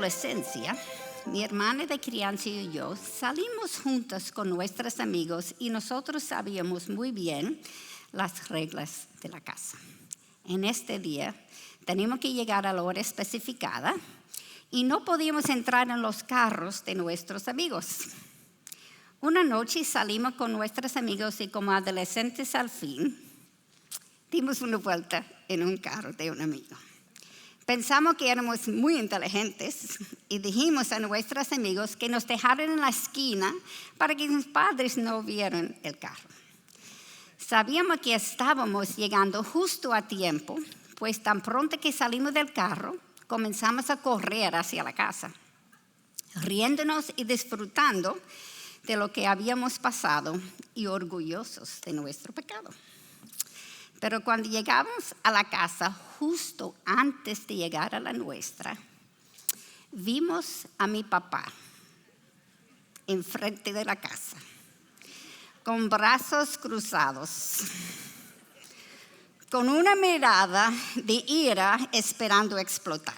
adolescencia, mi hermana de crianza y yo salimos juntas con nuestros amigos y nosotros sabíamos muy bien las reglas de la casa. En este día teníamos que llegar a la hora especificada y no podíamos entrar en los carros de nuestros amigos. Una noche salimos con nuestros amigos y como adolescentes al fin, dimos una vuelta en un carro de un amigo. Pensamos que éramos muy inteligentes y dijimos a nuestros amigos que nos dejaran en la esquina para que sus padres no vieran el carro. Sabíamos que estábamos llegando justo a tiempo, pues tan pronto que salimos del carro, comenzamos a correr hacia la casa, riéndonos y disfrutando de lo que habíamos pasado y orgullosos de nuestro pecado. Pero cuando llegamos a la casa, justo antes de llegar a la nuestra, vimos a mi papá enfrente de la casa, con brazos cruzados, con una mirada de ira esperando explotar.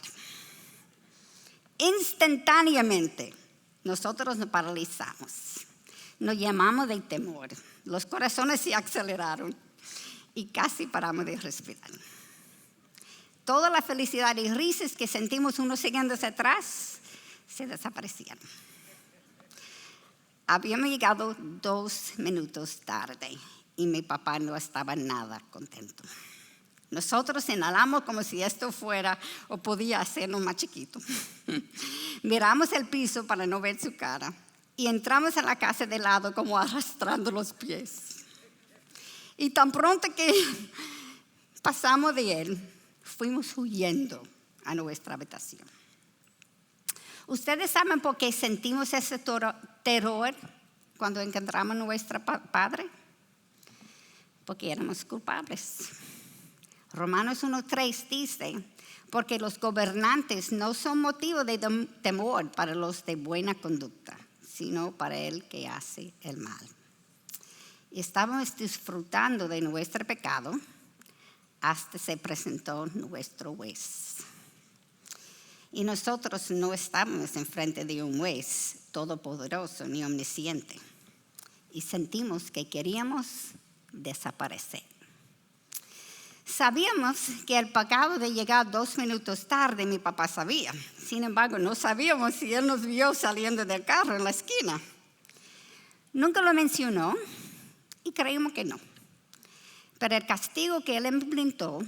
Instantáneamente, nosotros nos paralizamos, nos llenamos de temor, los corazones se aceleraron y casi paramos de respirar. Toda la felicidad y risas que sentimos unos segundos atrás se desaparecieron. Habíamos llegado 2 minutos tarde y mi papá no estaba nada contento. Nosotros inhalamos como si esto fuera o podía hacernos más chiquito. Miramos el piso para no ver su cara y entramos a la casa de lado como arrastrando los pies. Y tan pronto que pasamos de él, fuimos huyendo a nuestra habitación. ¿Ustedes saben por qué sentimos ese terror cuando encontramos a nuestro padre? Porque éramos culpables. Romanos 1:3 dice, porque los gobernantes no son motivo de temor para los de buena conducta, sino para el que hace el mal. Estábamos disfrutando de nuestro pecado hasta se presentó nuestro juez. Y nosotros no estábamos enfrente de un juez todopoderoso ni omnisciente. Y sentimos que queríamos desaparecer. Sabíamos que el pecado de llegar 2 minutos tarde mi papá sabía. Sin embargo, no sabíamos si él nos vio saliendo del carro en la esquina. Nunca lo mencionó. Y creímos que no. Pero el castigo que él implementó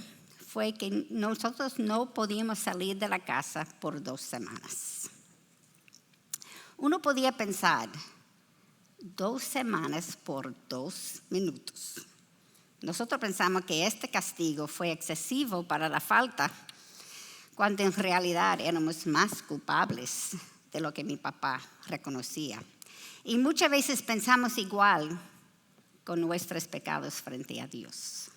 fue que nosotros no podíamos salir de la casa por 2 semanas. Uno podía pensar, 2 semanas por 2 minutos. Nosotros pensamos que este castigo fue excesivo para la falta, cuando en realidad éramos más culpables de lo que mi papá reconocía. Y muchas veces pensamos igual con nuestros pecados frente a Dios.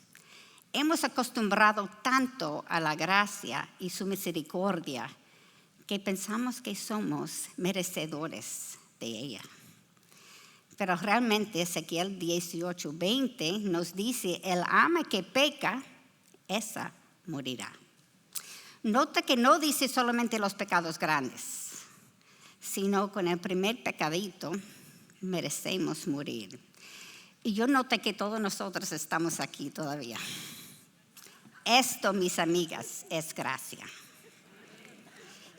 Hemos acostumbrado tanto a la gracia y su misericordia que pensamos que somos merecedores de ella. Pero realmente Ezequiel 18:20 nos dice, el alma que peca, esa morirá. Nota que no dice solamente los pecados grandes, sino con el primer pecadito merecemos morir. Y yo noté que todos nosotros estamos aquí todavía. Esto, mis amigas, es gracia.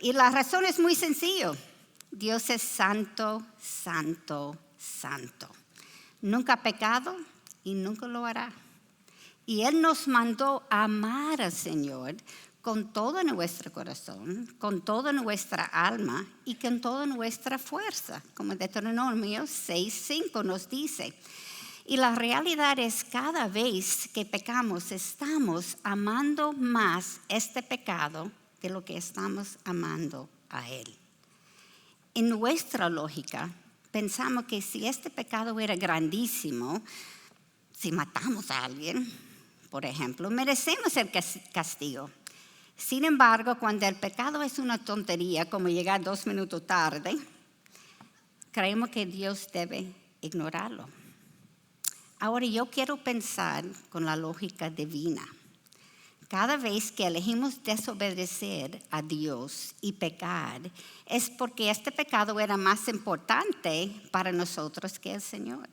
Y la razón es muy sencilla. Dios es santo, santo, santo. Nunca ha pecado y nunca lo hará. Y Él nos mandó a amar al Señor con todo nuestro corazón, con toda nuestra alma y con toda nuestra fuerza. Como Deuteronomio 6:5 nos dice. Y la realidad es cada vez que pecamos estamos amando más este pecado de lo que estamos amando a Él. En nuestra lógica pensamos que si este pecado era grandísimo, si matamos a alguien, por ejemplo, merecemos el castigo. Sin embargo, cuando el pecado es una tontería, como llegar 2 minutos tarde, creemos que Dios debe ignorarlo. Ahora yo quiero pensar con la lógica divina. cada vez que elegimos desobedecer a Dios y pecar, es porque este pecado era más importante para nosotros que el Señor.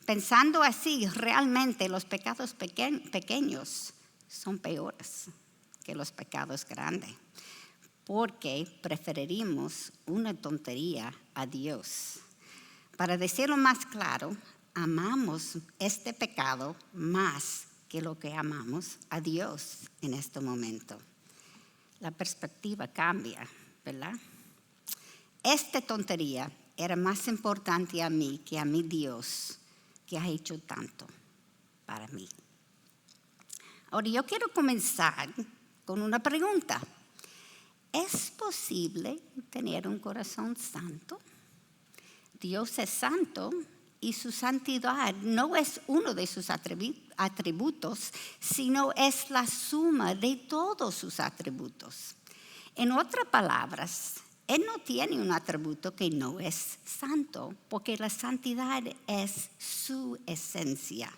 Pensando así, realmente los pecados pequeños son peores que los pecados grandes, porque preferiríamos una tontería a Dios. Para decirlo más claro, amamos este pecado más que lo que amamos a Dios en este momento. La perspectiva cambia, ¿verdad? Esta tontería era más importante a mí que a mi Dios, que ha hecho tanto para mí. Ahora yo quiero comenzar con una pregunta. ¿Es posible tener un corazón santo? Dios es santo y su santidad no es uno de sus atributos, sino es la suma de todos sus atributos. En otras palabras, Él no tiene un atributo que no es santo, porque la santidad es su esencia.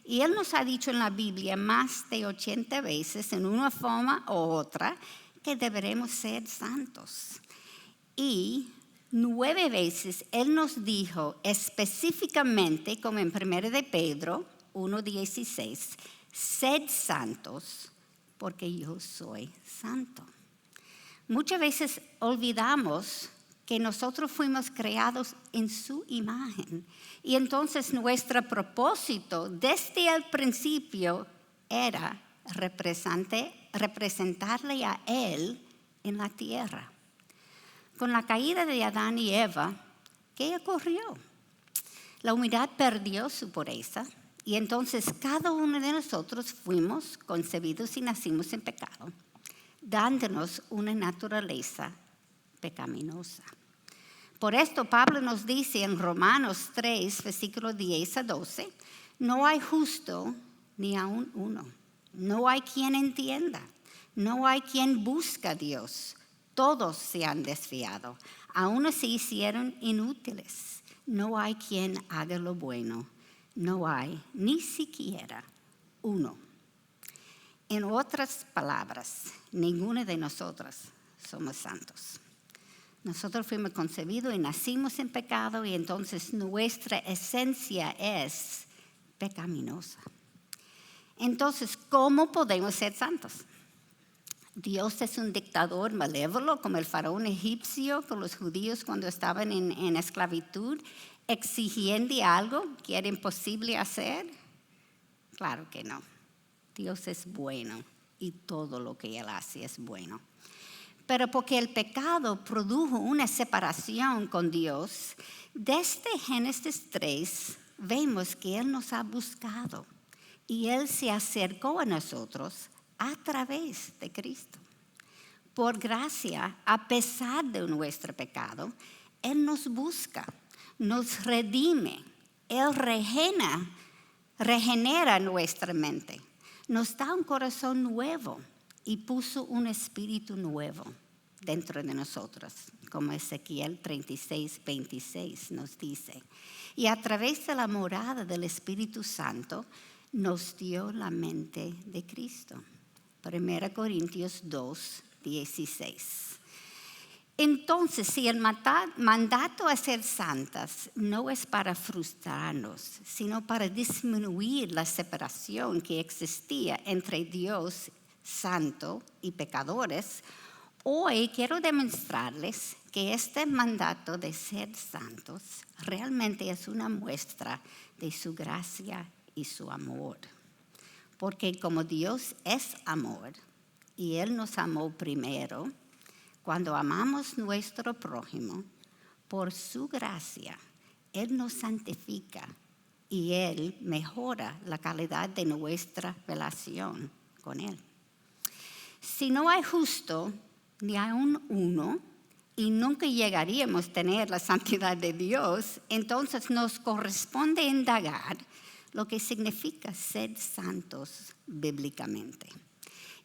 Y Él nos ha dicho en la Biblia más de 80 veces, en una forma u otra, que deberemos ser santos. Y 9 veces Él nos dijo específicamente, como en 1 de Pedro 1:16, sed santos porque yo soy santo. Muchas veces olvidamos que nosotros fuimos creados en su imagen y entonces nuestro propósito desde el principio era representarle a Él en la tierra. Con la caída de Adán y Eva, ¿qué ocurrió? La humanidad perdió su pureza y entonces cada uno de nosotros fuimos concebidos y nacimos en pecado, dándonos una naturaleza pecaminosa. Por esto Pablo nos dice en Romanos 3, versículos 10 a 12, no hay justo ni aun uno, no hay quien entienda, no hay quien busque a Dios. Todos se han desviado, aún se hicieron inútiles. No hay quien haga lo bueno, no hay ni siquiera uno. En otras palabras, ninguno de nosotros somos santos. Nosotros fuimos concebidos y nacimos en pecado y entonces nuestra esencia es pecaminosa. Entonces, ¿cómo podemos ser santos? Dios es un dictador malévolo como el faraón egipcio con los judíos cuando estaban en esclavitud, exigiendo algo que era imposible hacer. Claro que no. Dios es bueno y todo lo que Él hace es bueno. Pero porque el pecado produjo una separación con Dios, desde Génesis 3 vemos que Él nos ha buscado y Él se acercó a nosotros a través de Cristo. Por gracia, a pesar de nuestro pecado, Él nos busca, nos redime, Él regenera nuestra mente, nos da un corazón nuevo y puso un espíritu nuevo dentro de nosotros, como Ezequiel 36:26 nos dice. Y a través de la morada del Espíritu Santo nos dio la mente de Cristo. 1 Corintios 2:16. Entonces, si el mandato a ser santas no es para frustrarnos, sino para disminuir la separación que existía entre Dios santo y pecadores, hoy quiero demostrarles que este mandato de ser santos realmente es una muestra de su gracia y su amor. Porque como Dios es amor y Él nos amó primero, cuando amamos nuestro prójimo, por su gracia, Él nos santifica y Él mejora la calidad de nuestra relación con Él. Si no hay justo ni aun uno, y nunca llegaríamos a tener la santidad de Dios, entonces nos corresponde indagar lo que significa ser santos bíblicamente.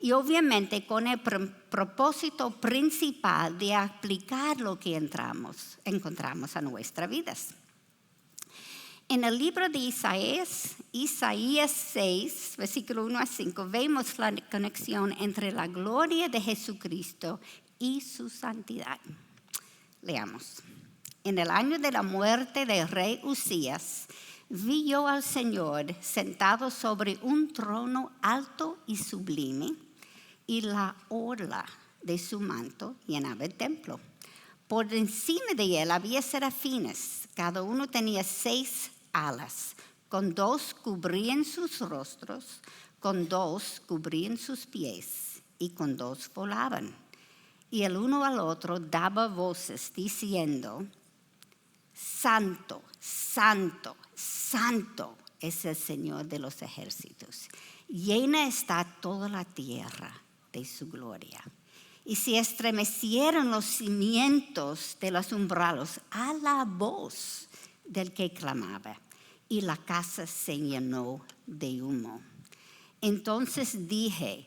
Y obviamente con el propósito principal de aplicar lo que encontramos a nuestras vidas. En el libro de Isaías, Isaías 6, versículo 1 a 5, vemos la conexión entre la gloria de Jesucristo y su santidad. Leamos. En el año de la muerte del rey Usías, vi yo al Señor sentado sobre un trono alto y sublime, y la orla de su manto llenaba el templo. Por encima de él había serafines, cada uno tenía 6 alas, con 2 cubrían sus rostros, con 2 cubrían sus pies, y con 2 volaban. Y el uno al otro daba voces diciendo: Santo, santo, santo es el Señor de los ejércitos. Llena está toda la tierra de su gloria. Y se estremecieron los cimientos de los umbrales a la voz del que clamaba, y la casa se llenó de humo. Entonces dije: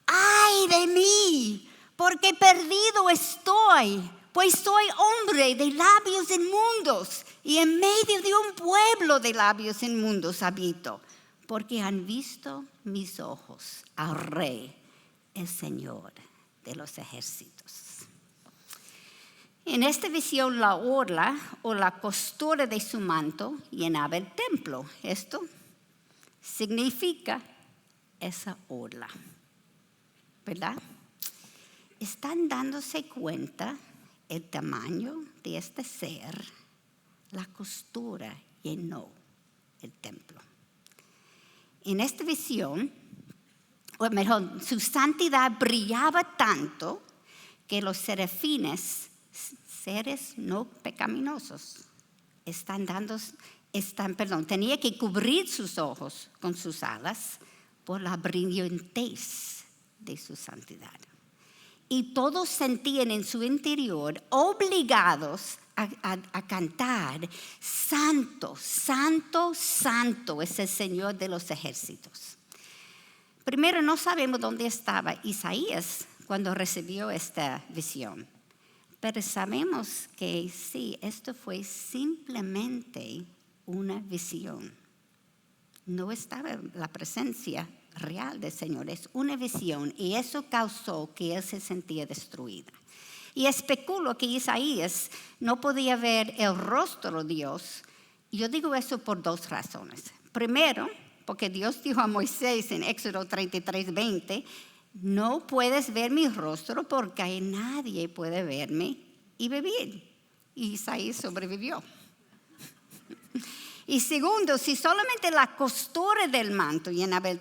¡ay de mí! Porque perdido estoy, pues soy hombre de labios inmundos, y en medio de un pueblo de labios inmundos habito, porque han visto mis ojos al Rey, el Señor de los ejércitos. En esta visión, la orla o la costura de su manto llenaba el templo. Esto significa esa orla, ¿verdad? ¿Están dándose cuenta el tamaño de este ser? La costura llenó el templo. En esta visión, o mejor, su santidad brillaba tanto que los serafines, seres no pecaminosos, tenía que cubrir sus ojos con sus alas por la brillantez de su santidad. Y todos sentían en su interior obligados a cantar: Santo, santo, santo es el Señor de los ejércitos. Primero, no sabemos dónde estaba Isaías cuando recibió esta visión, pero sabemos que sí, esto fue simplemente una visión. No estaba la presencia real del Señor, es una visión, y eso causó que él se sentía destruido. Y especulo que Isaías no podía ver el rostro de Dios. Yo digo eso por 2 razones. Primero, porque Dios dijo a Moisés en Éxodo 33:20, no puedes ver mi rostro porque nadie puede verme y vivir. Y Isaías sobrevivió. Y segundo, si solamente la costura del manto llenaba el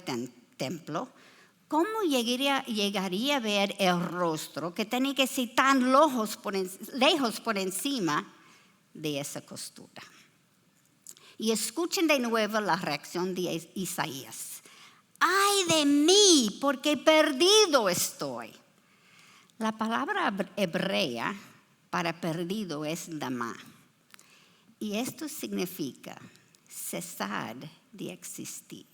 templo, ¿cómo llegaría a ver el rostro que tenía que ser tan lejos por encima de esa costura? Y escuchen de nuevo la reacción de Isaías. ¡Ay de mí, porque perdido estoy! La palabra hebrea para perdido es damá. Y esto significa cesar de existir,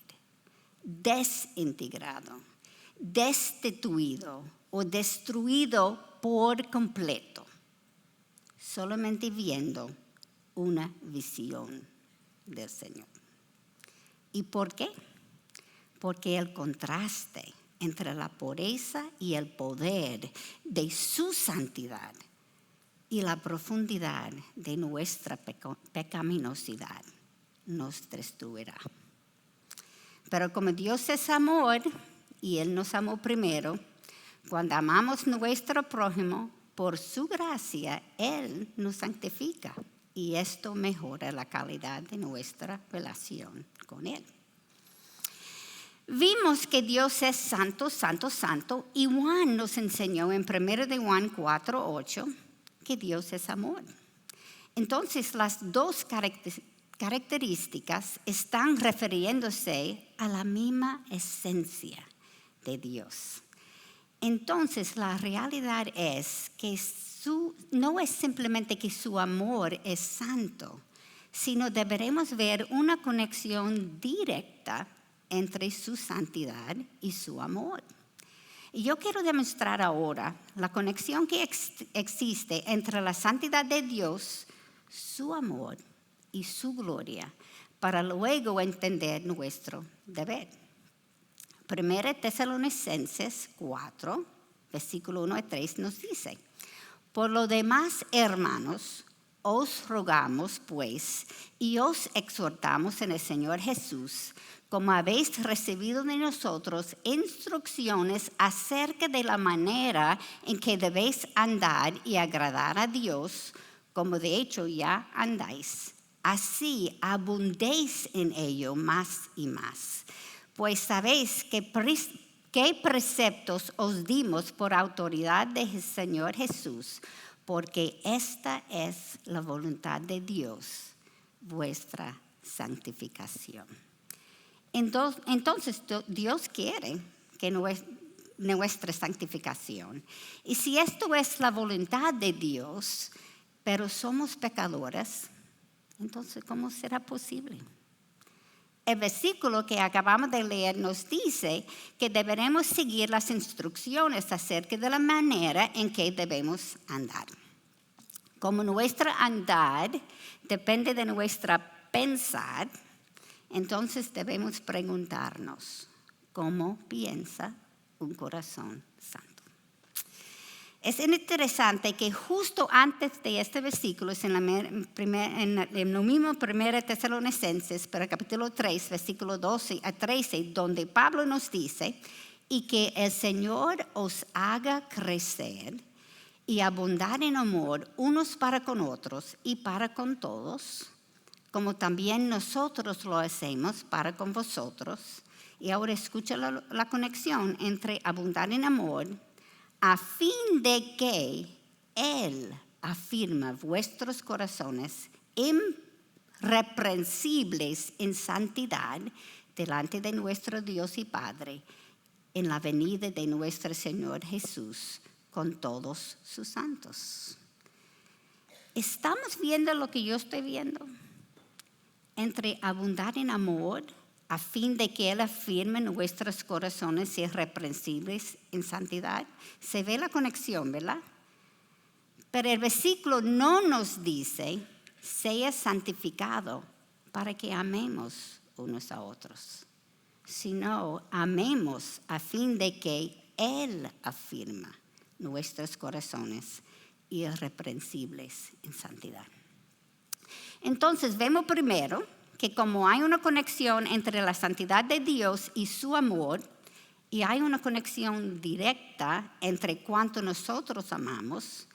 desintegrado, destituido o destruido por completo, solamente viendo una visión del Señor. ¿Y por qué? Porque el contraste entre la pureza y el poder de su santidad y la profundidad de nuestra pecaminosidad nos destruirá. Pero como Dios es amor y Él nos amó primero, cuando amamos a nuestro prójimo, por su gracia, Él nos santifica. Y esto mejora la calidad de nuestra relación con Él. Vimos que Dios es santo, santo, santo. Y Juan nos enseñó en 1 de Juan 4:8 que Dios es amor. Entonces, las 2 características están refiriéndose a la misma esencia de Dios. Entonces, la realidad es que no es simplemente que su amor es santo, sino deberemos ver una conexión directa entre su santidad y su amor. Y yo quiero demostrar ahora la conexión que existe entre la santidad de Dios, su amor y su gloria, para luego entender nuestro deber. 1 Tesalonicenses 4, versículo 1 y 3 nos dice: por lo demás, hermanos, os rogamos, pues, y os exhortamos en el Señor Jesús, como habéis recibido de nosotros instrucciones acerca de la manera en que debéis andar y agradar a Dios, como de hecho ya andáis. Así abundéis en ello más y más. Pues sabéis qué preceptos os dimos por autoridad del Señor Jesús, porque esta es la voluntad de Dios, vuestra santificación. Entonces Dios quiere que nuestra santificación. Y si esto es la voluntad de Dios, pero somos pecadores, entonces ¿cómo será posible? El versículo que acabamos de leer nos dice que deberemos seguir las instrucciones acerca de la manera en que debemos andar. Como nuestra andar depende de nuestra pensar, entonces debemos preguntarnos, ¿cómo piensa un corazón santo? Es interesante que justo antes de este versículo, es en lo mismo 1 Tesalonicenses, pero capítulo 3, versículo 12 a 13, donde Pablo nos dice, y que el Señor os haga crecer y abundar en amor unos para con otros y para con todos, como también nosotros lo hacemos para con vosotros. Y ahora escucha la conexión entre abundar en amor, a fin de que Él afirma vuestros corazones irreprensibles en santidad delante de nuestro Dios y Padre en la venida de nuestro Señor Jesús con todos sus santos. ¿Estamos viendo lo que yo estoy viendo? Entre abundar en amor, a fin de que Él afirme nuestros corazones irreprensibles en santidad. Se ve la conexión, ¿verdad? Pero el versículo no nos dice, sea santificado para que amemos unos a otros, sino amemos a fin de que Él afirma nuestros corazones irreprensibles en santidad. Entonces, vemos primero que como hay una conexión entre la santidad de Dios y su amor, y hay una conexión directa entre cuánto nosotros amamos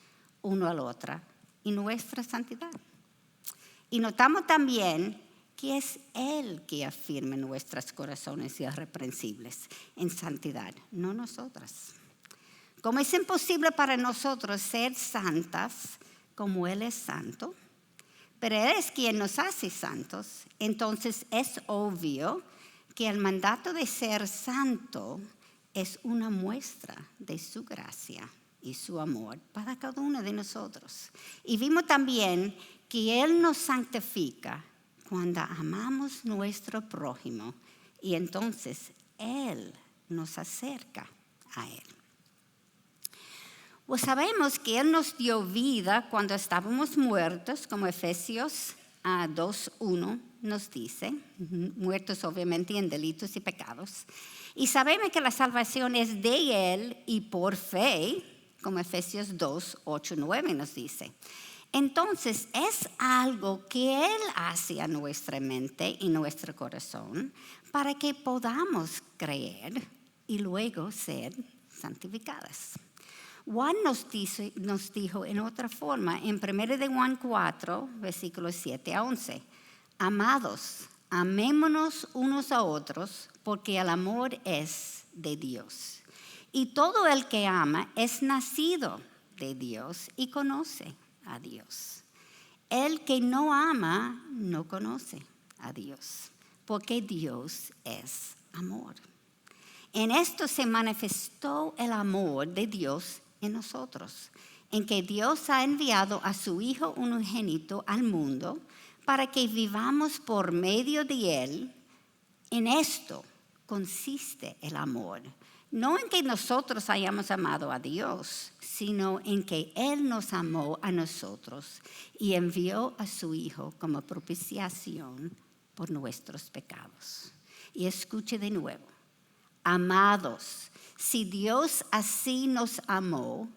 uno al otro y nuestra santidad. Y notamos también que es Él que afirma nuestros corazones irreprensibles en santidad, no nosotras. Como es imposible para nosotros ser santas como Él es santo, pero Él es quien nos hace santos, entonces es obvio que el mandato de ser santo es una muestra de su gracia y su amor para cada uno de nosotros. Y vimos también que Él nos santifica cuando amamos nuestro prójimo y entonces Él nos acerca a Él. Pues sabemos que Él nos dio vida cuando estábamos muertos, como Efesios 2:1 nos dice, muertos obviamente en delitos y pecados. Y sabemos que la salvación es de Él y por fe, como Efesios 2:8-9 nos dice. Entonces es algo que Él hace a nuestra mente y nuestro corazón para que podamos creer y luego ser santificadas. Juan nos dijo en otra forma, en 1 Juan 4, versículos 7 a 11, amados, amémonos unos a otros, porque el amor es de Dios. Y todo el que ama es nacido de Dios y conoce a Dios. El que no ama no conoce a Dios, porque Dios es amor. En esto se manifestó el amor de Dios en nosotros, en que Dios ha enviado a su Hijo unigénito al mundo para que vivamos por medio de Él. En esto consiste el amor, no en que nosotros hayamos amado a Dios, sino en que Él nos amó a nosotros y envió a su Hijo como propiciación por nuestros pecados. Y escuche de nuevo, amados, si Dios así nos amó,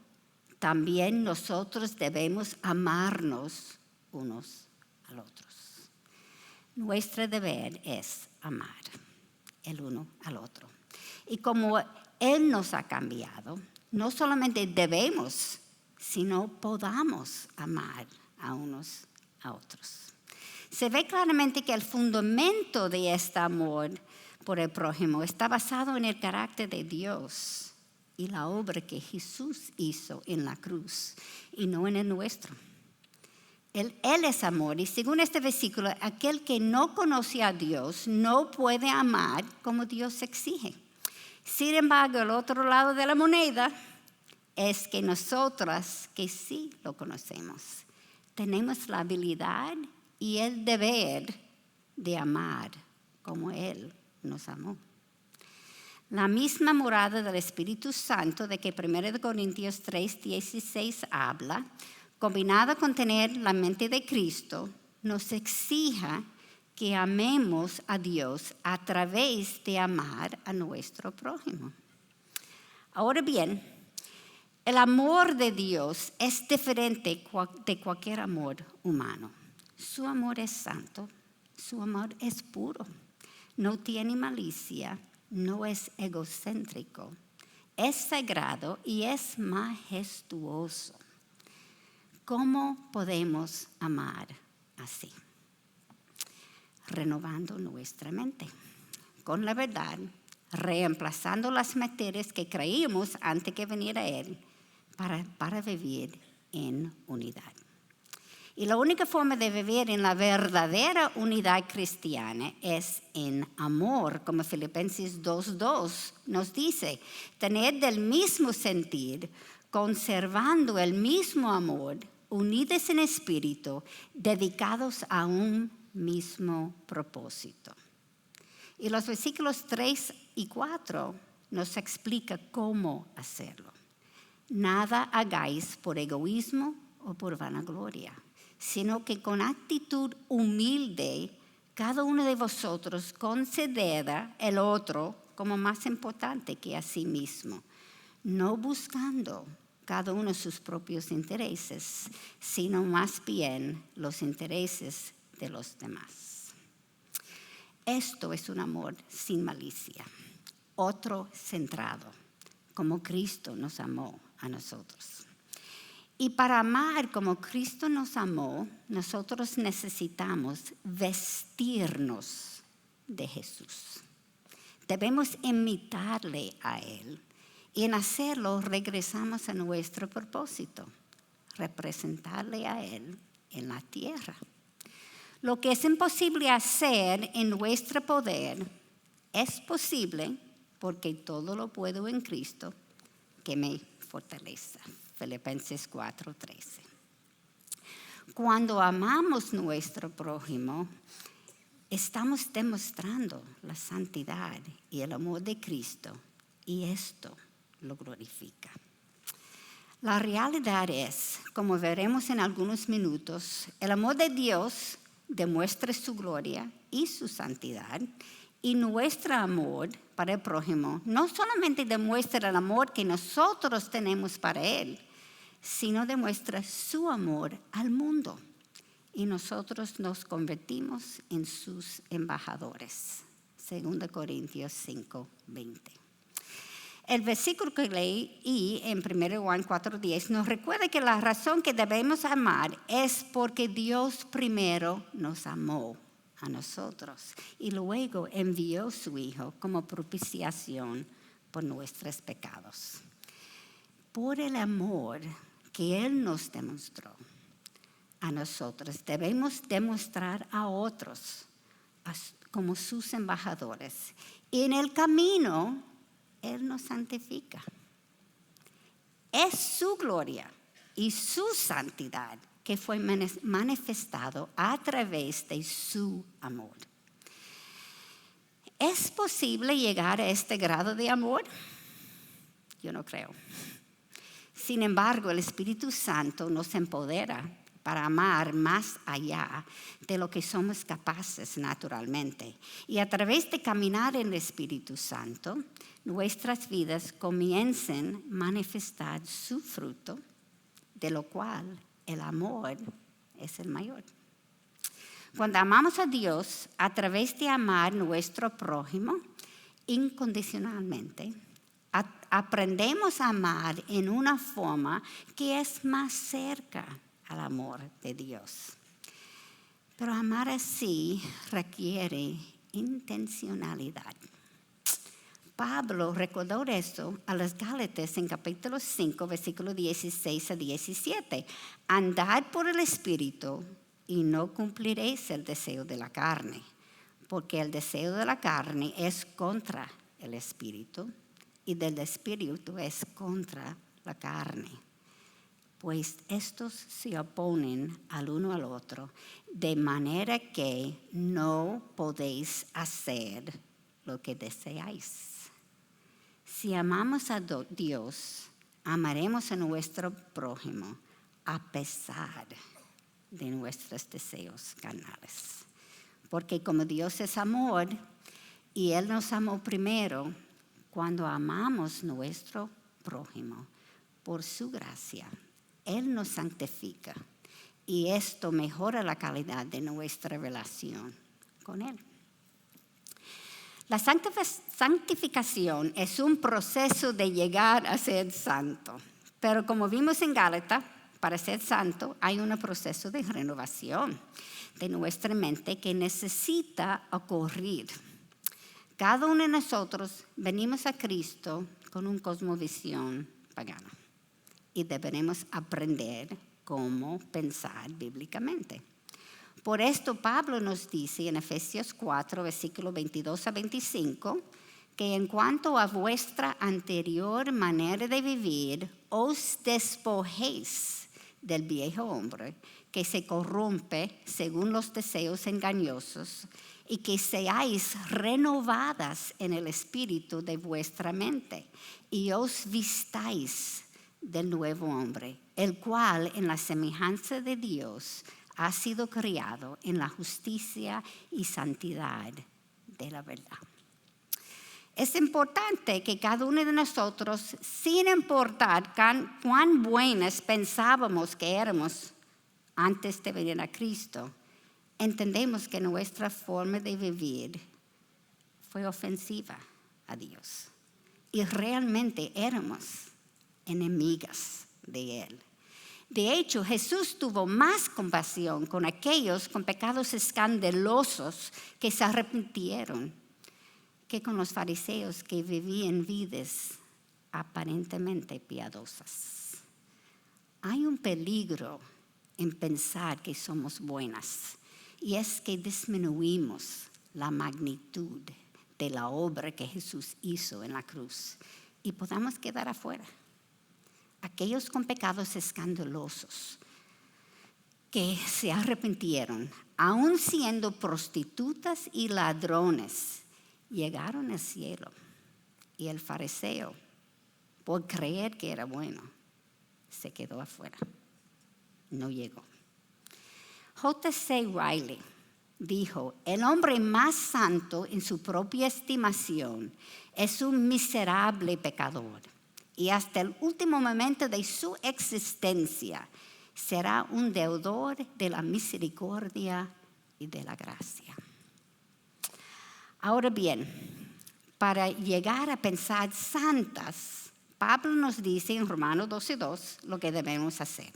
también nosotros debemos amarnos unos a los otros. Nuestro deber es amar el uno al otro. Y como Él nos ha cambiado, no solamente debemos, sino podamos amar a unos a otros. Se ve claramente que el fundamento de este amor por el prójimo está basado en el carácter de Dios y la obra que Jesús hizo en la cruz y no en el nuestro. Él es amor y según este versículo, aquel que no conoce a Dios no puede amar como Dios exige. Sin embargo, el otro lado de la moneda es que nosotras que sí lo conocemos, tenemos la habilidad y el deber de amar como Él nos amó. La misma morada del Espíritu Santo de que 1 Corintios 3:16 habla, combinada con tener la mente de Cristo, nos exija que amemos a Dios a través de amar a nuestro prójimo. Ahora bien, el amor de Dios es diferente de cualquier amor humano. Su amor es santo, su amor es puro, no tiene malicia, no es egocéntrico, es sagrado y es majestuoso. ¿Cómo podemos amar así? Renovando nuestra mente con la verdad, reemplazando las materias que creíamos antes que viniera Él para vivir en unidad. Y la única forma de vivir en la verdadera unidad cristiana es en amor, como Filipenses 2:2 nos dice, tener del mismo sentir, conservando el mismo amor, unidos en espíritu, dedicados a un mismo propósito. Y los versículos 3 y 4 nos explica cómo hacerlo. Nada hagáis por egoísmo o por vanagloria, sino que con actitud humilde cada uno de vosotros considera el otro como más importante que a sí mismo, no buscando cada uno sus propios intereses, sino más bien los intereses de los demás. Esto es un amor sin malicia, otro centrado, como Cristo nos amó a nosotros. Y para amar como Cristo nos amó, nosotros necesitamos vestirnos de Jesús. Debemos imitarle a Él. Y en hacerlo regresamos a nuestro propósito, representarle a Él en la tierra. Lo que es imposible hacer en nuestro poder es posible porque todo lo puedo en Cristo que me fortalece. Filipenses 4:13. Cuando amamos nuestro prójimo, estamos demostrando la santidad y el amor de Cristo y esto lo glorifica. La realidad es, como veremos en algunos minutos, el amor de Dios demuestra su gloria y su santidad, y nuestro amor para el prójimo no solamente demuestra el amor que nosotros tenemos para Él, sino demuestra su amor al mundo, y nosotros nos convertimos en sus embajadores. 2 Corintios 5:20. El versículo que leí en 1 Juan 4:10 nos recuerda que la razón que debemos amar es porque Dios primero nos amó a nosotros y luego envió a su Hijo como propiciación por nuestros pecados. Por el amor que Él nos demostró a nosotros, debemos demostrar a otros como sus embajadores. Y en el camino, Él nos santifica. Es su gloria y su santidad que fue manifestado a través de su amor. ¿Es posible llegar a este grado de amor? Yo no creo. Sin embargo, el Espíritu Santo nos empodera para amar más allá de lo que somos capaces naturalmente. Y a través de caminar en el Espíritu Santo, nuestras vidas comiencen a manifestar su fruto, de lo cual el amor es el mayor. Cuando amamos a Dios a través de amar a nuestro prójimo incondicionalmente, aprendemos a amar en una forma que es más cerca al amor de Dios. Pero amar así requiere intencionalidad. Pablo recordó esto a los Gálatas en capítulo 5, versículos 16 a 17. Andad por el Espíritu y no cumpliréis el deseo de la carne, porque el deseo de la carne es contra el Espíritu y del Espíritu es contra la carne. Pues estos se oponen al uno al otro, de manera que no podéis hacer lo que deseáis. Si amamos a Dios, amaremos a nuestro prójimo a pesar de nuestros deseos carnales. Porque como Dios es amor y Él nos amó primero, cuando amamos a nuestro prójimo por su gracia, Él nos santifica y esto mejora la calidad de nuestra relación con Él. La santificación es un proceso de llegar a ser santo, pero como vimos en Gálatas, para ser santo hay un proceso de renovación de nuestra mente que necesita ocurrir. Cada uno de nosotros venimos a Cristo con una cosmovisión pagana y deberemos aprender cómo pensar bíblicamente. Por esto Pablo nos dice en Efesios 4, versículos 22 a 25, que en cuanto a vuestra anterior manera de vivir, os despojéis del viejo hombre que se corrompe según los deseos engañosos y que seáis renovadas en el espíritu de vuestra mente y os vistáis del nuevo hombre, el cual en la semejanza de Dios ha sido criado en la justicia y santidad de la verdad. Es importante que cada uno de nosotros, sin importar cuán buenas pensábamos que éramos antes de venir a Cristo, entendemos que nuestra forma de vivir fue ofensiva a Dios. Y realmente éramos enemigas de Él. De hecho, Jesús tuvo más compasión con aquellos con pecados escandalosos que se arrepintieron que con los fariseos que vivían vidas aparentemente piadosas. Hay un peligro en pensar que somos buenas y es que disminuimos la magnitud de la obra que Jesús hizo en la cruz y podamos quedar afuera. Aquellos con pecados escandalosos que se arrepintieron, aun siendo prostitutas y ladrones, llegaron al cielo. Y el fariseo, por creer que era bueno, se quedó afuera. No llegó. J.C. Riley dijo, el hombre más santo en su propia estimación es un miserable pecador. Y hasta el último momento de su existencia será un deudor de la misericordia y de la gracia. Ahora bien, para llegar a pensar santas, Pablo nos dice en Romanos 12:2 lo que debemos hacer.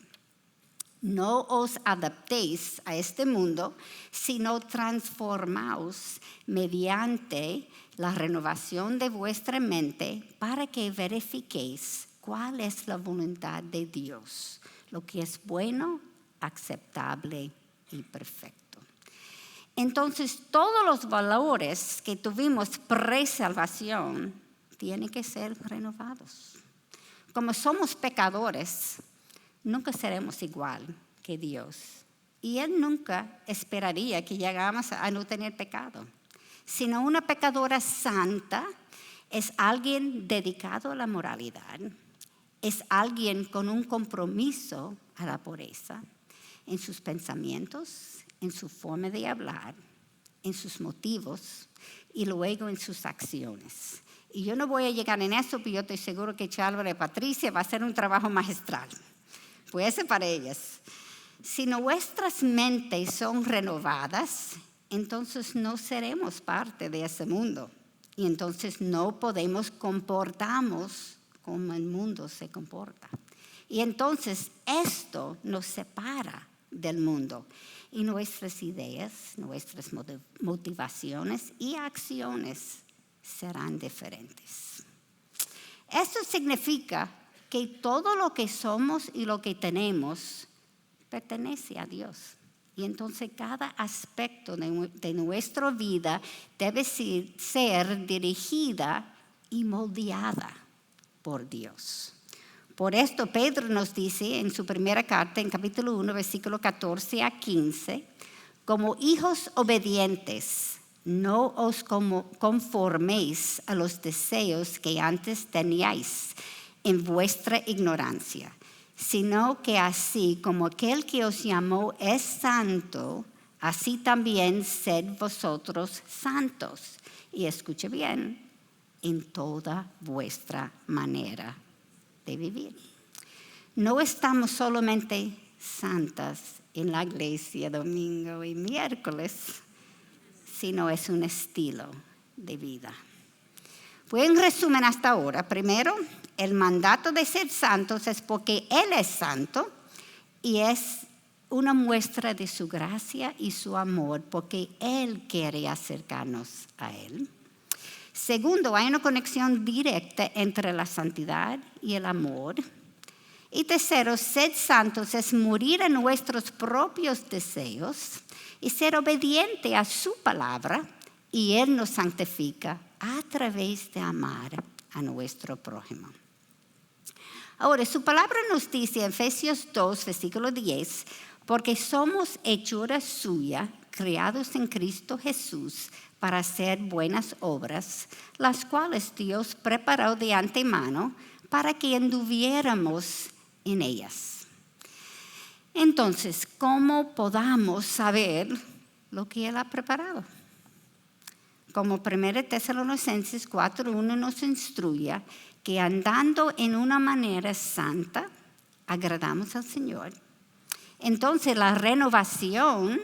No os adaptéis a este mundo, sino transformaos mediante la renovación de vuestra mente para que verifiquéis cuál es la voluntad de Dios, lo que es bueno, aceptable y perfecto. Entonces, todos los valores que tuvimos pre-salvación tienen que ser renovados. Como somos pecadores, nunca seremos igual que Dios. Y Él nunca esperaría que llegáramos a no tener pecado. Sino una pecadora santa es alguien dedicado a la moralidad, es alguien con un compromiso a la pureza, en sus pensamientos, en su forma de hablar, en sus motivos y luego en sus acciones. Y yo no voy a llegar en eso, pero yo estoy seguro que Chálvaro y Patricia va a hacer un trabajo magistral. Puede ser para ellas. Si nuestras mentes son renovadas, entonces no seremos parte de ese mundo. Y entonces no podemos comportarnos como el mundo se comporta. Y entonces esto nos separa del mundo. Y nuestras ideas, nuestras motivaciones y acciones serán diferentes. Esto significa que todo lo que somos y lo que tenemos pertenece a Dios. Y entonces cada aspecto de nuestra vida debe ser dirigida y moldeada por Dios. Por esto Pedro nos dice en su primera carta, en capítulo 1, versículo 14 a 15, como hijos obedientes, no os conforméis a los deseos que antes teníais en vuestra ignorancia, sino que así como aquel que os llamó es santo, así también sed vosotros santos. Y escuche bien, en toda vuestra manera de vivir. No estamos solamente santas en la iglesia domingo y miércoles, sino es un estilo de vida. Pues en resumen hasta ahora, primero, el mandato de ser santos es porque Él es santo y es una muestra de su gracia y su amor porque Él quiere acercarnos a Él. Segundo, hay una conexión directa entre la santidad y el amor. Y tercero, ser santos es morir a nuestros propios deseos y ser obediente a su palabra, y Él nos santifica a través de amar a nuestro prójimo. Ahora, su palabra nos dice en Efesios 2, versículo 10, porque somos hechura suya, creados en Cristo Jesús, para hacer buenas obras, las cuales Dios preparó de antemano para que anduviéramos en ellas. Entonces, ¿cómo podamos saber lo que Él ha preparado? Como 1 Tesalonicenses 4:1 nos instruye que andando en una manera santa, agradamos al Señor. Entonces, la renovación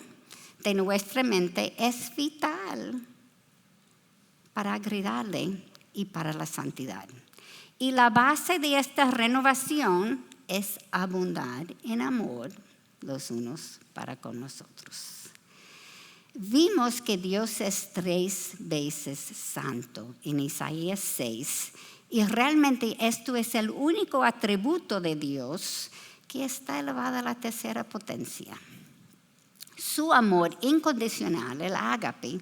de nuestra mente es vital para agradarle y para la santidad. Y la base de esta renovación es abundar en amor los unos para con nosotros. Vimos que Dios es 3 veces santo en Isaías 6, y realmente esto es el único atributo de Dios que está elevado a la tercera potencia. Su amor incondicional, el ágape,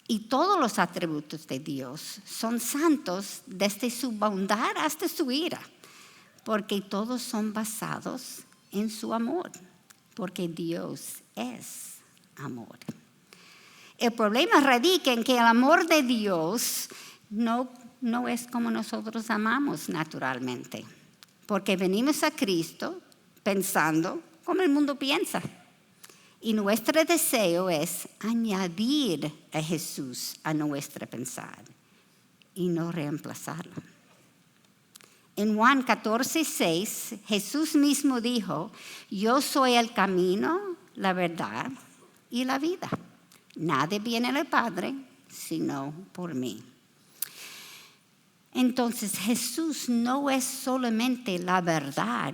y todos los atributos de Dios son santos desde su bondad hasta su ira, porque todos son basados en su amor, porque Dios es amor. El problema radica en que el amor de Dios no es como nosotros amamos naturalmente, porque venimos a Cristo pensando como el mundo piensa. Y nuestro deseo es añadir a Jesús a nuestro pensar y no reemplazarlo. En Juan 14:6, Jesús mismo dijo, yo soy el camino, la verdad y la vida. Nadie viene al Padre sino por mí. Entonces Jesús no es solamente la verdad,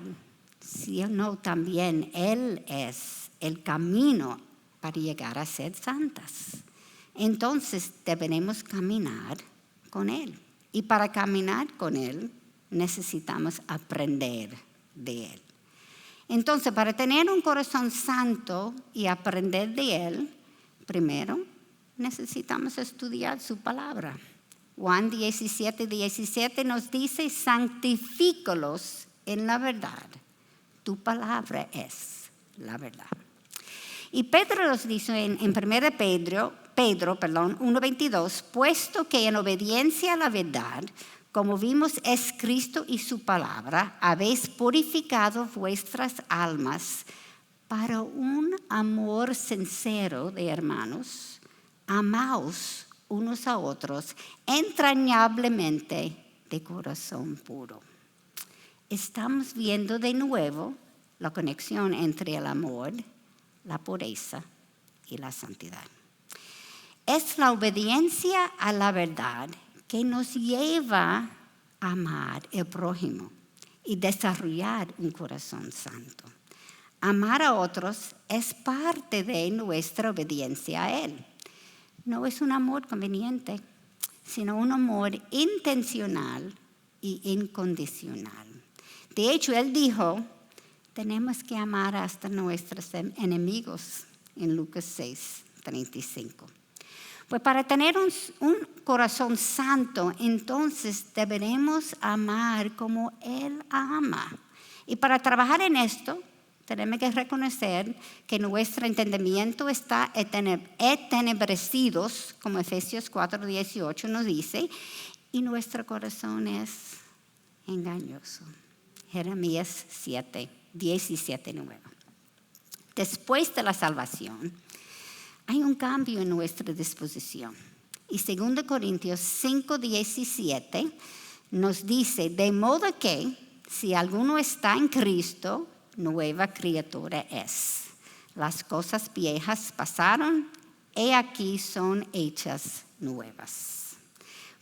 sino también Él es el camino para llegar a ser santas. Entonces debemos caminar con Él. Y para caminar con Él necesitamos aprender de Él. Entonces, para tener un corazón santo y aprender de Él, primero necesitamos estudiar su palabra. Juan 17:17 nos dice, santifícalos en la verdad. Tu palabra es la verdad. Y Pedro nos dice en 1 Pedro 1:22, puesto que en obediencia a la verdad, como vimos es Cristo y su palabra, habéis purificado vuestras almas para un amor sincero de hermanos, amaos unos a otros entrañablemente de corazón puro. Estamos viendo de nuevo la conexión entre el amor, la pureza y la santidad. Es la obediencia a la verdad que nos lleva a amar al prójimo y desarrollar un corazón santo. Amar a otros es parte de nuestra obediencia a Él. No es un amor conveniente, sino un amor intencional y incondicional. De hecho, Él dijo, tenemos que amar hasta nuestros enemigos en Lucas 6:35. Pues para tener un corazón santo, entonces deberemos amar como Él ama. Y para trabajar en esto, tenemos que reconocer que nuestro entendimiento está entenebrecido, como Efesios 4:18 nos dice, y nuestro corazón es engañoso. Jeremías 7:17-9. Después de la salvación, hay un cambio en nuestra disposición. Y 2 Corintios 5:17 nos dice, de modo que si alguno está en Cristo, nueva criatura es. Las cosas viejas pasaron, y aquí son hechas nuevas.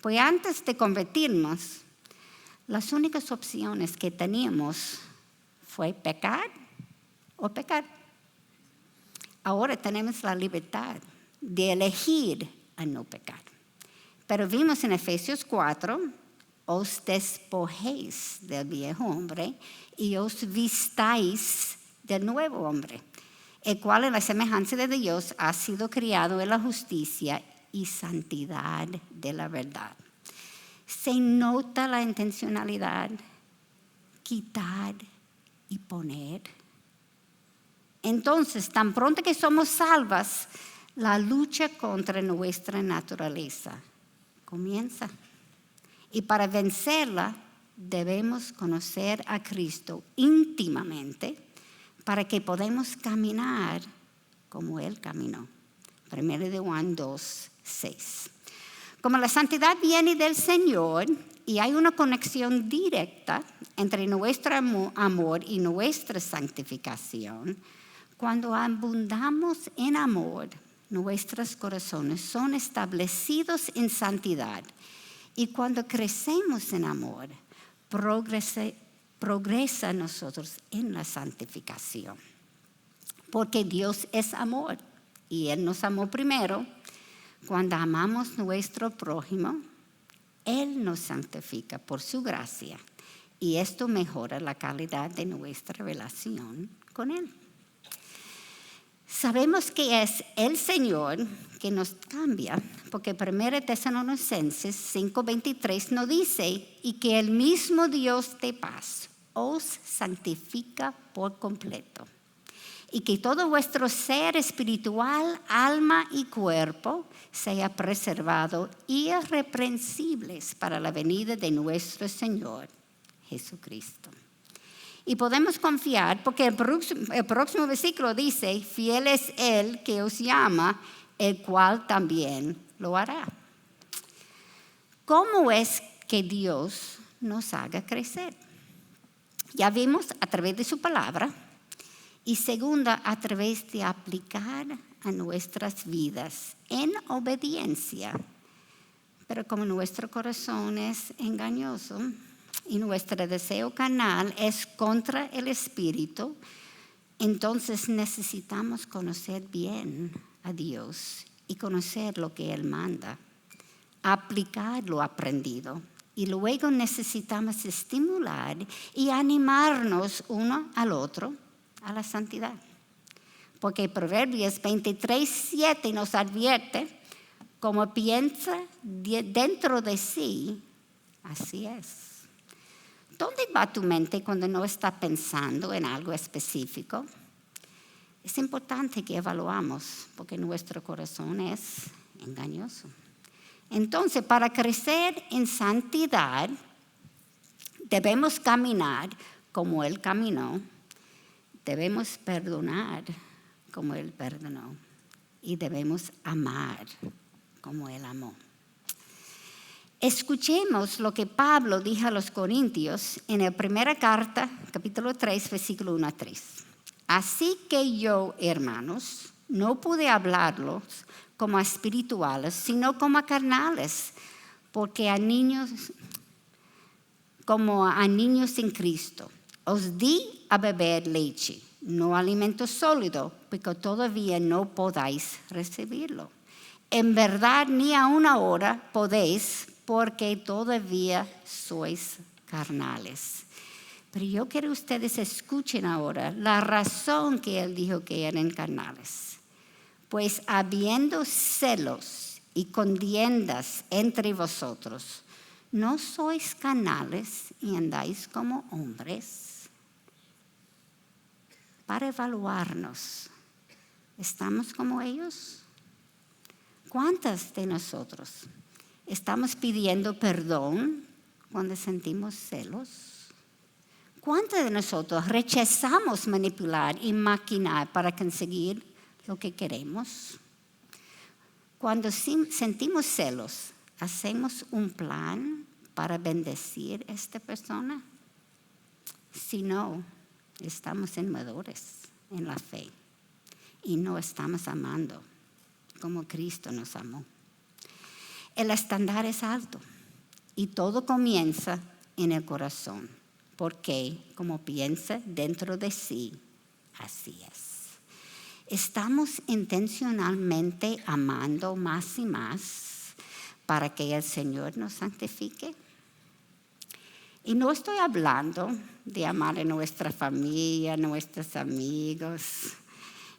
Pues antes de convertirnos, las únicas opciones que teníamos fue pecar o pecar. Ahora tenemos la libertad de elegir a no pecar. Pero vimos en Efesios 4, os despojéis del viejo hombre y os vistáis del nuevo hombre, el cual en la semejanza de Dios ha sido criado en la justicia y santidad de la verdad. Se nota la intencionalidad, quitar y poner. Entonces, tan pronto que somos salvas, la lucha contra nuestra naturaleza comienza. Y para vencerla, debemos conocer a Cristo íntimamente para que podamos caminar como Él caminó. 1 Juan 2:6. Como la santidad viene del Señor y hay una conexión directa entre nuestro amor y nuestra santificación, cuando abundamos en amor, nuestros corazones son establecidos en santidad. Y cuando crecemos en amor, progresa nosotros en la santificación. Porque Dios es amor y Él nos amó primero. Cuando amamos a nuestro prójimo, Él nos santifica por su gracia. Y esto mejora la calidad de nuestra relación con Él. Sabemos que es el Señor que nos cambia, porque 1 Tesalonicenses 5:23 nos dice, y que el mismo Dios de paz os santifica por completo, y que todo vuestro ser espiritual, alma y cuerpo sea preservado irreprensibles para la venida de nuestro Señor Jesucristo. Y podemos confiar porque el próximo versículo dice, fiel es Él que os llama, el cual también lo hará. ¿Cómo es que Dios nos haga crecer? Ya vimos a través de su palabra y segunda, a través de aplicar a nuestras vidas en obediencia. Pero como nuestro corazón es engañoso, y nuestro deseo carnal es contra el Espíritu, entonces necesitamos conocer bien a Dios y conocer lo que Él manda, aplicar lo aprendido. Y luego necesitamos estimular y animarnos uno al otro a la santidad. Porque Proverbios 23:7 nos advierte, como piensa dentro de sí, así es. ¿Dónde va tu mente cuando no está pensando en algo específico? Es importante que evaluamos porque nuestro corazón es engañoso. Entonces, para crecer en santidad, debemos caminar como Él caminó. Debemos perdonar como Él perdonó y debemos amar como Él amó. Escuchemos lo que Pablo dijo a los Corintios en la primera carta, capítulo 3, versículo 1 a 3. Así que yo, hermanos, no pude hablarlos como a espirituales, sino como a carnales, porque como a niños en Cristo. Os di a beber leche, no alimento sólido, porque todavía no podáis recibirlo. En verdad, ni aún ahora podéis, porque todavía sois carnales. Pero yo quiero que ustedes escuchen ahora la razón que él dijo que eran carnales. Pues habiendo celos y contiendas entre vosotros, ¿no sois carnales y andáis como hombres? Para evaluarnos, ¿estamos como ellos? ¿Cuántas de nosotros estamos pidiendo perdón cuando sentimos celos? ¿Cuántos de nosotros rechazamos manipular y maquinar para conseguir lo que queremos? Cuando sentimos celos, ¿hacemos un plan para bendecir a esta persona? Si no, estamos inmaduros en la fe y no estamos amando como Cristo nos amó. El estándar es alto y todo comienza en el corazón, porque como piensa dentro de sí, así es. ¿Estamos intencionalmente amando más y más para que el Señor nos santifique? Y no estoy hablando de amar a nuestra familia, nuestros amigos,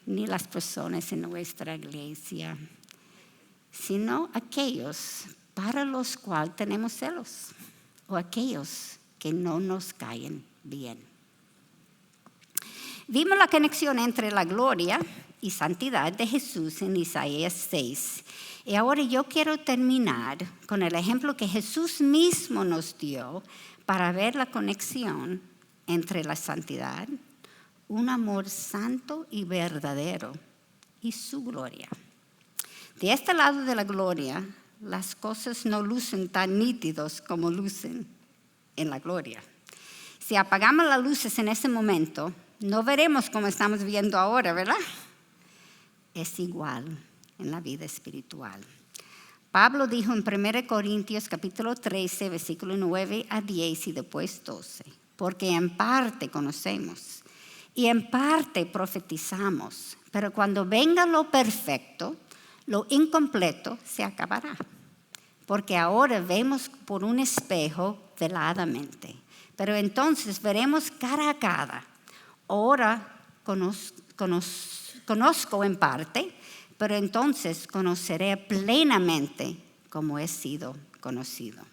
ni las personas en nuestra iglesia, sino aquellos para los cuales tenemos celos o aquellos que no nos caen bien. Vimos la conexión entre la gloria y santidad de Jesús en Isaías 6. Y ahora yo quiero terminar con el ejemplo que Jesús mismo nos dio para ver la conexión entre la santidad, un amor santo y verdadero, y su gloria. De este lado de la gloria, las cosas no lucen tan nítidos como lucen en la gloria. Si apagamos las luces en ese momento, no veremos como estamos viendo ahora, ¿verdad? Es igual en la vida espiritual. Pablo dijo en 1 Corintios capítulo 13, versículo 9 a 10 y después 12, porque en parte conocemos y en parte profetizamos, pero cuando venga lo perfecto, lo incompleto se acabará. Porque ahora vemos por un espejo veladamente, pero entonces veremos cara a cara. Ahora conozco en parte, pero entonces conoceré plenamente como he sido conocido.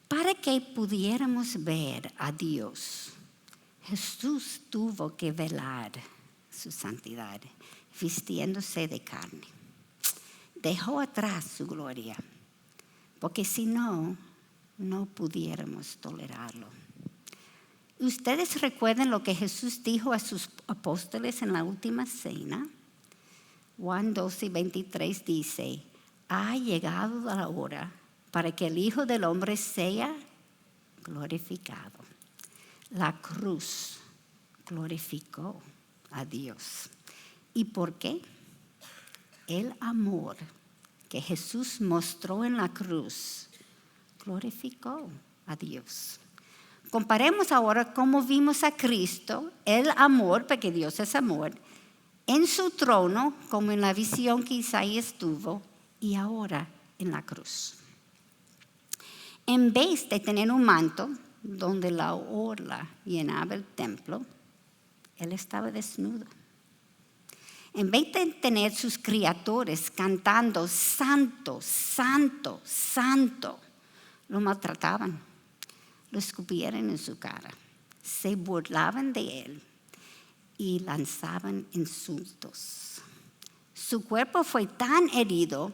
Para que pudiéramos ver a Dios, Jesús tuvo que velar su santidad, vistiéndose de carne. Dejó atrás su gloria, porque si no, no pudiéramos tolerarlo. ¿Ustedes recuerdan lo que Jesús dijo a sus apóstoles en la última cena? Juan 12, 23 dice, ha llegado la hora para que el Hijo del Hombre sea glorificado. La cruz glorificó a Dios. ¿Y por qué? El amor que Jesús mostró en la cruz glorificó a Dios. Comparemos ahora cómo vimos a Cristo, el amor, porque Dios es amor, en su trono, como en la visión que Isaías tuvo, y ahora en la cruz. En vez de tener un manto donde la orla llenaba el templo, él estaba desnudo. En vez de tener sus criaturas cantando santo, santo, santo, lo maltrataban, lo escupieron en su cara, se burlaban de él y lanzaban insultos. Su cuerpo fue tan herido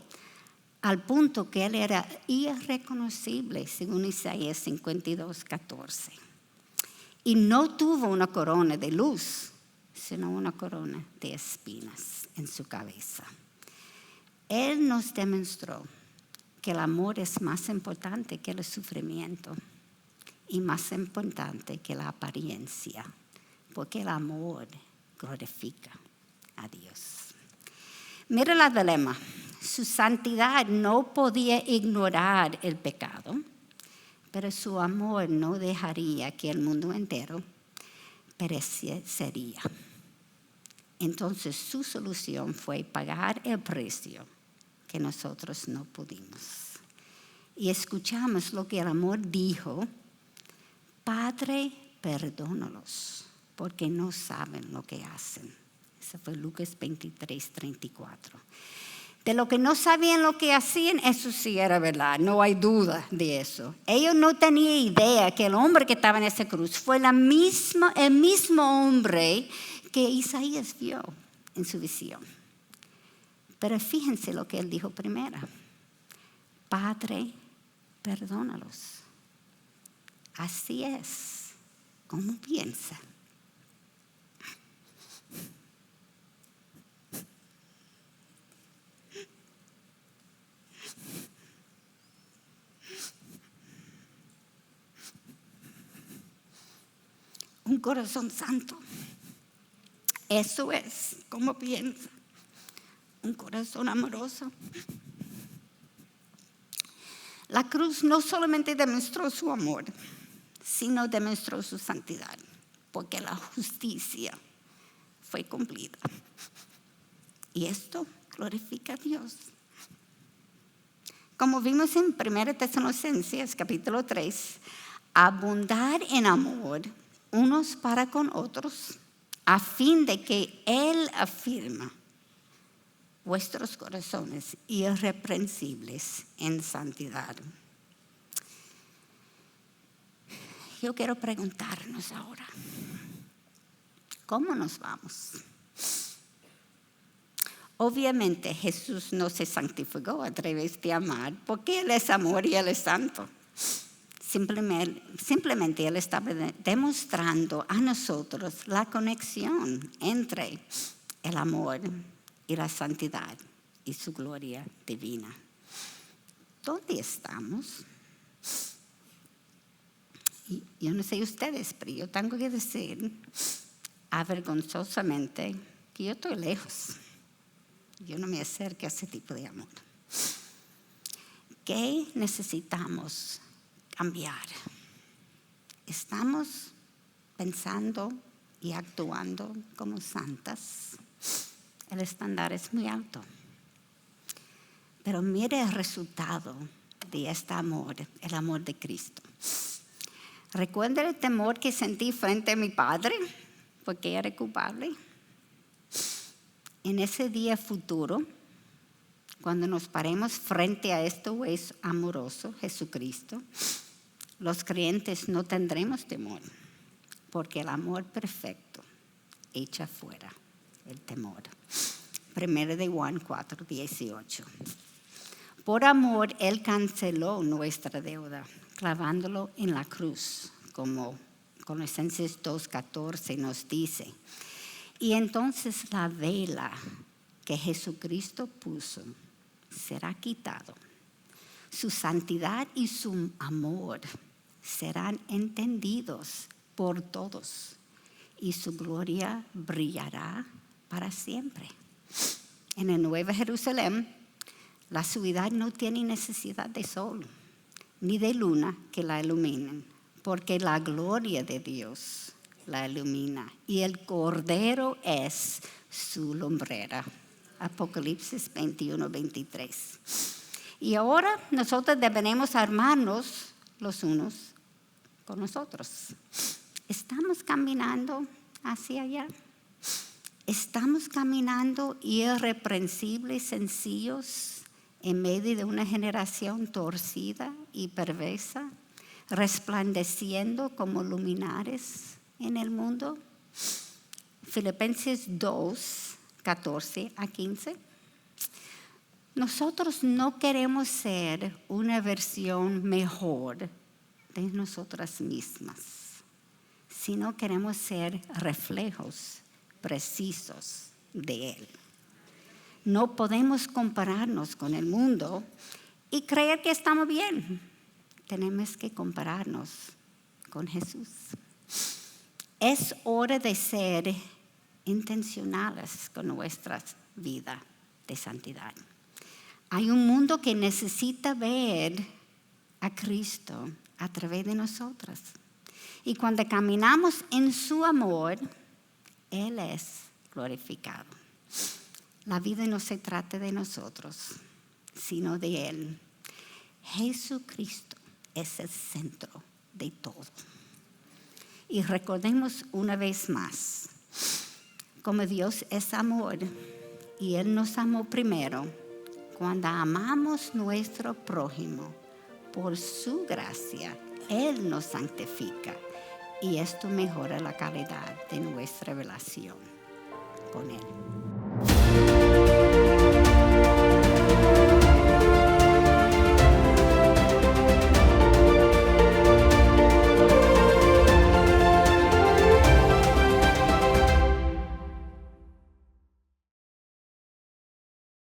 al punto que él era irreconocible, según Isaías 52, 14. Y no tuvo una corona de luz, sino una corona de espinas en su cabeza. Él nos demostró que el amor es más importante que el sufrimiento y más importante que la apariencia, porque el amor glorifica a Dios. Mira el dilema. Su santidad no podía ignorar el pecado, pero su amor no dejaría que el mundo entero perecería. Entonces su solución fue pagar el precio que nosotros no pudimos. Y escuchamos lo que el amor dijo: Padre, perdónalos, porque no saben lo que hacen. Eso fue Lucas 23:34. De lo que no sabían lo que hacían, eso sí era verdad, no hay duda de eso. Ellos no tenían idea que el hombre que estaba en esa cruz fue el mismo hombre que Isaías vio en su visión. Pero fíjense lo que él dijo primero: Padre, perdónalos. Así es como piensa. Un corazón santo. Eso es como piensa. Un corazón amoroso. La cruz no solamente demostró su amor, sino demostró su santidad, porque la justicia fue cumplida. Y esto glorifica a Dios. Como vimos en 1 Tesalonicenses capítulo 3, abundar en amor unos para con otros, a fin de que Él afirma vuestros corazones irreprensibles en santidad. Yo quiero preguntarnos ahora, ¿cómo nos vamos? Obviamente Jesús no se santificó a través de amar, porque Él es amor y Él es santo. Simplemente Él está demostrando a nosotros la conexión entre el amor y la santidad y su gloria divina. ¿Dónde estamos? Y yo no sé ustedes, pero yo tengo que decir avergonzosamente que yo estoy lejos. Yo no me acerco a ese tipo de amor. ¿Qué necesitamos cambiar? ¿Estamos pensando y actuando como santas? El estándar es muy alto. Pero mire el resultado de este amor, el amor de Cristo. ¿Recuerda el temor que sentí frente a mi padre? Porque era culpable. En ese día futuro, cuando nos paremos frente a este juez amoroso, Jesucristo, los creyentes no tendremos temor, porque el amor perfecto echa fuera el temor. 1 de Juan 4:18. Por amor, Él canceló nuestra deuda, clavándolo en la cruz, como Colosenses 2:14 nos dice. Y entonces la vela que Jesucristo puso será quitado. Su santidad y su amor serán entendidos por todos y su gloria brillará para siempre. En el Nuevo Jerusalén, la ciudad no tiene necesidad de sol ni de luna que la iluminen, porque la gloria de Dios la ilumina y el Cordero es su lumbrera. Apocalipsis 21:23. Y ahora nosotros debemos armarnos los unos con los otros. ¿Estamos caminando hacia allá? ¿Estamos caminando irreprensibles, sencillos, en medio de una generación torcida y perversa, resplandeciendo como luminares en el mundo? Filipenses 2:14-15. Nosotros no queremos ser una versión mejor de nosotras mismas, sino queremos ser reflejos precisos de Él. No podemos compararnos con el mundo y creer que estamos bien. Tenemos que compararnos con Jesús. Es hora de ser intencionales con nuestra vida de santidad. Hay un mundo que necesita ver a Cristo a través de nosotras. Y cuando caminamos en su amor, Él es glorificado. La vida no se trata de nosotros, sino de Él. Jesucristo es el centro de todo. Y recordemos una vez más, como Dios es amor y Él nos amó primero, cuando amamos nuestro prójimo, por su gracia, Él nos santifica y esto mejora la calidad de nuestra relación con Él.